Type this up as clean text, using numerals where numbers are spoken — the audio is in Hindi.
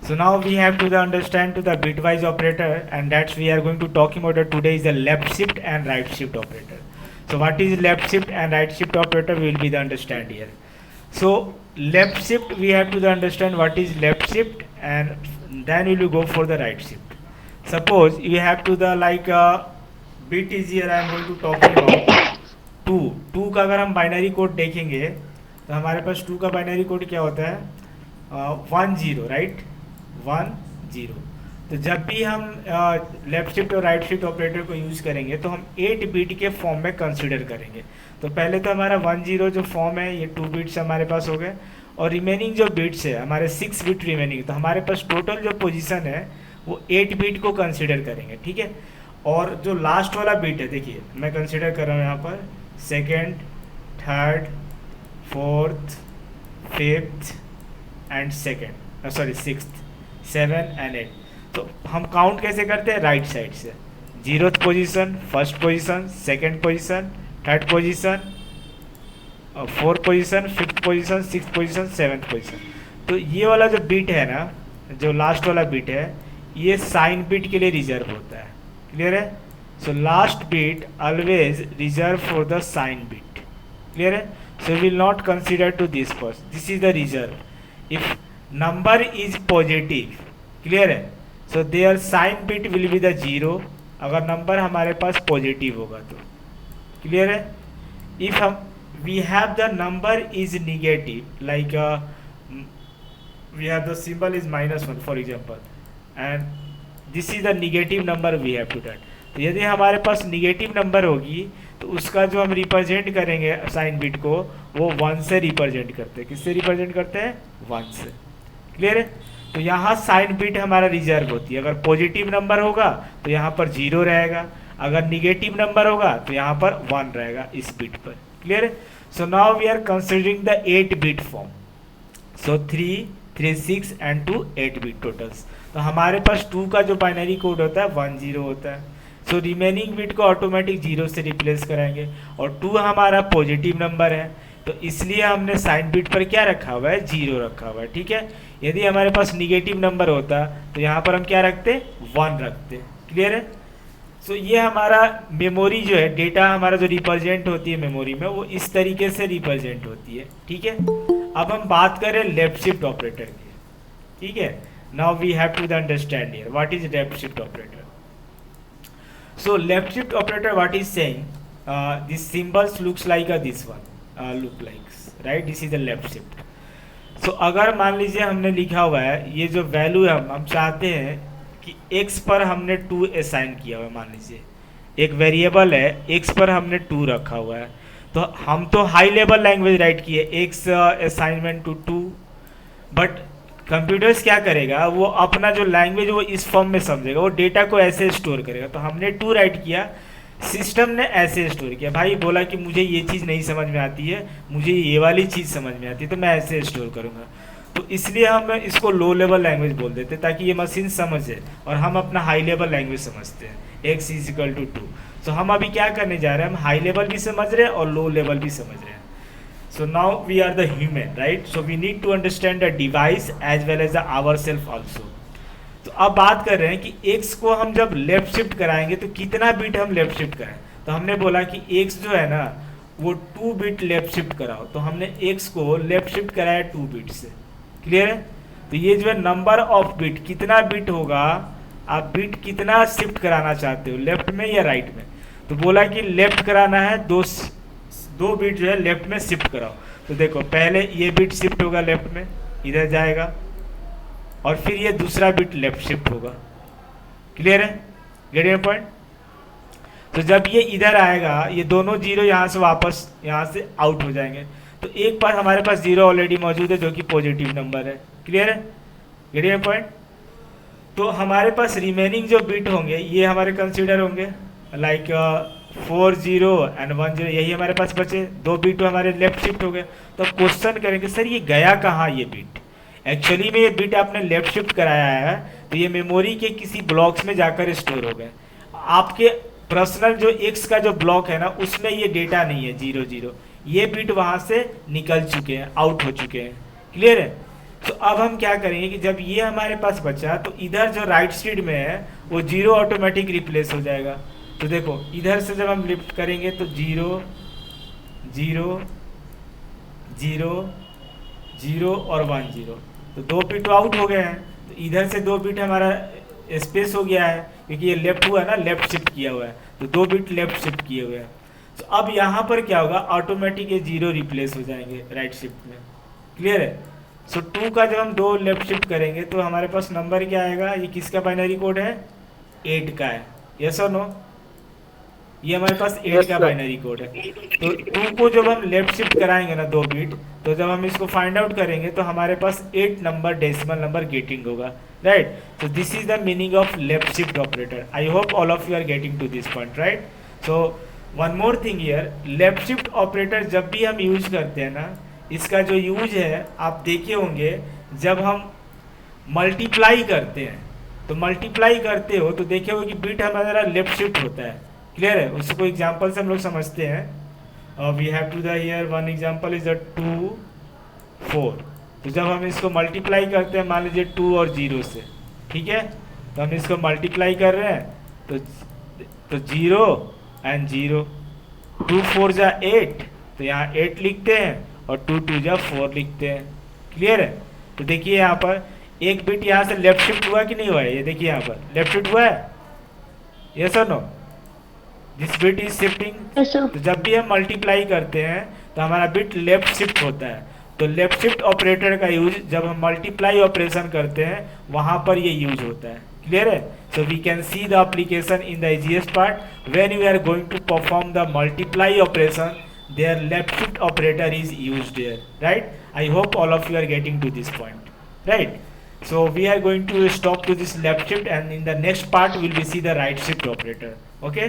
So now we have to understand to the bitwise operator, and that's we are going to talking about today is the left shift and right shift operator. So what is left shift and right shift operator we will be the understand here. So left shift we have to the understand what is left shift, and then we will go for the right shift. Suppose you have to the like bit is here I am going to talking about two का अगर हम बाइनरी कोड देखेंगे तो हमारे पास टू का बाइनरी कोड क्या होता है 10 राइट 10। तो जब भी हम लेफ्ट शिफ्ट और राइट शिफ्ट ऑपरेटर को यूज़ करेंगे तो हम 8 बिट के फॉर्म में कंसिडर करेंगे। तो पहले तो हमारा 10 जो फॉर्म है ये 2 बिट्स हमारे पास हो गए, और रिमेनिंग जो बिट्स है हमारे 6 बिट रिमेनिंग। तो हमारे पास टोटल जो पोजीशन है वो 8 बिट को कंसिडर करेंगे, ठीक है। और जो लास्ट वाला बिट है देखिए मैं कंसिडर कर रहा हूँ यहाँ पर second, third, fourth, fifth and second sorry sixth, 7 and 8। तो हम काउंट कैसे करते हैं राइट साइड से, 0th position, first position, second position, third position, 4th position, 5th position, 6th position, 7th position. तो ये वाला जो बिट है ना, जो लास्ट वाला बिट है ये साइन बिट के लिए रिजर्व होता है, क्लियर है। So last bit always reserve for the sign bit, clear है। So will not consider to this first, this is the reserve. If number is positive, clear है, so their sign bit will be the 0 अगर नंबर हमारे पास पॉजिटिव होगा तो, क्लियर है। इफ हम we have the number is negative like we have the symbol is -1 for example, and this is the negative number we have to that. तो यदि हमारे पास निगेटिव नंबर होगी तो उसका जो हम रिप्रेजेंट करेंगे साइन बिट को वो 1 से रिप्रेजेंट करते हैं। किससे रिप्रेजेंट करते हैं? 1 से, क्लियर है। तो यहाँ साइन बिट हमारा रिजर्व होती है। अगर पॉजिटिव नंबर होगा तो यहाँ पर 0 रहेगा, अगर निगेटिव नंबर होगा तो यहाँ पर 1 रहेगा इस बिट पर, क्लियर है। So now we are considering the 8 bit form. So 3, 6 and 2 8 bit totals. तो हमारे पास 2 का जो बाइनरी कोड होता है 10 होता है। सो रिमेनिंग बिट को ऑटोमेटिक 0 से रिप्लेस कराएंगे, और 2 हमारा पॉजिटिव नंबर है तो इसलिए हमने साइन बिट पर क्या रखा हुआ है? 0 रखा हुआ है, ठीक है। यदि हमारे पास निगेटिव नंबर होता तो यहाँ पर हम क्या रखते? 1 रखते, क्लियर है। सो ये हमारा मेमोरी जो है, डेटा हमारा जो रिप्रेजेंट होती है मेमोरी में वो इस तरीके से रिप्रेजेंट होती है, ठीक है। अब हम बात करें लेफ्ट शिफ्ट ऑपरेटर की, ठीक है। Now we have to understand here what is left shift operator. So left shift operator what is saying, this symbols looks like this one, look like, right, this is the left shift। so अगर मान लीजिए हमने लिखा हुआ है ये जो वैल्यू है हम चाहते हैं कि x पर हमने 2 असाइन किया हुआ है, मान लीजिए एक वेरिएबल है x पर हमने 2 रखा हुआ है, तो हम तो हाई लेवल लैंग्वेज राइट किए x assignment to 2, but computers क्या करेगा वो अपना जो लैंग्वेज वो इस फॉर्म में समझेगा, वो डेटा को ऐसे स्टोर करेगा। तो हमने 2 राइट किया, सिस्टम ने ऐसे स्टोर किया। भाई बोला कि मुझे ये चीज़ नहीं समझ में आती है, मुझे ये वाली चीज़ समझ में आती है, तो मैं ऐसे स्टोर करूँगा। तो इसलिए हम इसको लो लेवल लैंग्वेज बोल देते हैं ताकि ये मशीन समझे, और हम अपना हाई लेवल लैंग्वेज समझते हैं x = 2। सो हम अभी क्या करने जा रहे हैं, हम हाई लेवल भी समझ रहे हैं और लो लेवल भी समझ रहे हैं। So now we are the human, right? So we need to understand the device as well as the ourself also. तो अब बात कर रहे हैं कि x को हम जब लेफ्ट शिफ्ट कराएंगे तो कितना बिट हम लेफ्ट शिफ्ट कराएं। तो हमने बोला कि x जो है ना वो 2 बिट लेफ्ट शिफ्ट कराओ, तो हमने x को लेफ्ट शिफ्ट कराया 2 बिट से, क्लियर है। तो ये जो है नंबर ऑफ बिट, कितना बिट होगा, आप बिट कितना शिफ्ट कराना चाहते हो, लेफ्ट में या राइट में। तो बोला कि लेफ्ट कराना है, 2 बिट जो है लेफ्ट में शिफ्ट कराओ। तो देखो पहले ये बिट शिफ्ट होगा लेफ्ट में, इधर जाएगा, और फिर ये दूसरा बिट लेफ्ट शिफ्ट होगा, क्लियर है, गेट योर पॉइंट। तो जब ये इधर आएगा ये दोनों 0 यहाँ से वापस यहाँ से आउट हो जाएंगे। तो एक पास हमारे पास 0 ऑलरेडी मौजूद है जो कि पॉजिटिव नंबर है, क्लियर है, गेट योर पॉइंट। तो हमारे पास रिमेनिंग जो बिट होंगे ये हमारे कंसिडर होंगे लाइक 4 0 एंड 1 0, यही हमारे पास बचे। 2 बिट हमारे लेफ्ट शिफ्ट हो गए। तो अब क्वेश्चन करेंगे सर ये गया कहाँ ये बिट? एक्चुअली में ये बिट आपने लेफ्ट शिफ्ट कराया है तो ये मेमोरी के किसी ब्लॉक्स में जाकर स्टोर हो गए। आपके पर्सनल जो एक्स का जो ब्लॉक है ना उसमें ये डेटा नहीं है 0 0, ये बिट वहाँ से निकल चुके हैं, आउट हो चुके हैं, क्लियर है। तो अब हम क्या करेंगे कि जब ये हमारे पास बचा तो इधर जो राइट साइड में है वो जीरो ऑटोमेटिक रिप्लेस हो जाएगा। तो देखो इधर से जब हम लिफ्ट करेंगे तो जीरो जीरो जीरो जीरो और 1 0, तो 2 बिट आउट हो गए हैं। तो इधर से 2 बिट हमारा स्पेस हो गया है क्योंकि ये लेफ्ट हुआ ना, लेफ्ट शिफ्ट किया हुआ है, तो 2 बिट लेफ्ट शिफ्ट किए हुए हैं। तो अब यहाँ पर क्या होगा, ऑटोमेटिक ये जीरो रिप्लेस हो जाएंगे राइट शिफ्ट में। क्लियर है? सो 2 का जब हम 2 लेफ्ट शिफ्ट करेंगे तो हमारे पास नंबर क्या आएगा, ये किसका बाइनरी कोड है, 8 का है। यस और नो? ये हमारे पास 8 का बाइनरी कोड है। तो 2 को जब हम लेफ्ट शिफ्ट कराएंगे ना 2 बिट, तो जब हम इसको फाइंड आउट करेंगे तो हमारे पास 8 नंबर डेसिमल नंबर गेटिंग होगा, right? So this is the meaning of left shift operator. I hope all of you are getting to this point, right? So one more thing here, left shift operator जब भी हम यूज करते हैं ना, इसका जो यूज है आप देखे होंगे, जब हम मल्टीप्लाई करते हैं तो मल्टीप्लाई करते हो तो देखे हो कि बिट हमारा लेफ्ट शिफ्ट होता है। क्लियर है? उसको एग्जांपल से हम लोग समझते हैं। We have to the here one example is the 2 4। तो जब हम इसको मल्टीप्लाई करते हैं मान लीजिए 2 और 0 से, ठीक है, तो हम इसको मल्टीप्लाई कर रहे हैं तो 0 एंड 0, 2 4 जा 8, तो यहाँ 8 लिखते हैं और 2 2 जा 4 लिखते हैं। क्लियर है? तो देखिए यहाँ पर एक बिट यहाँ से लेफ्ट शिफ्ट हुआ कि नहीं हुआ है, ये देखिए यहाँ पर लेफ्ट शिफ्ट हुआ है। यस और no? This bit is shifting. तो जब भी हम मल्टीप्लाई करते हैं तो हमारा बिट लेफ्ट शिफ्ट होता है। तो लेफ्ट शिफ्ट ऑपरेटर का यूज जब हम मल्टीप्लाई ऑपरेशन करते हैं वहां पर ये यूज होता है। क्लियर है? So we can see the application in the easiest part when we are going to perform the multiply operation, there left shift operator is used there, right? I hope all of you are getting to this point, right? So we are going to stop to this left shift, and in the next part we will see the right shift operator. Okay?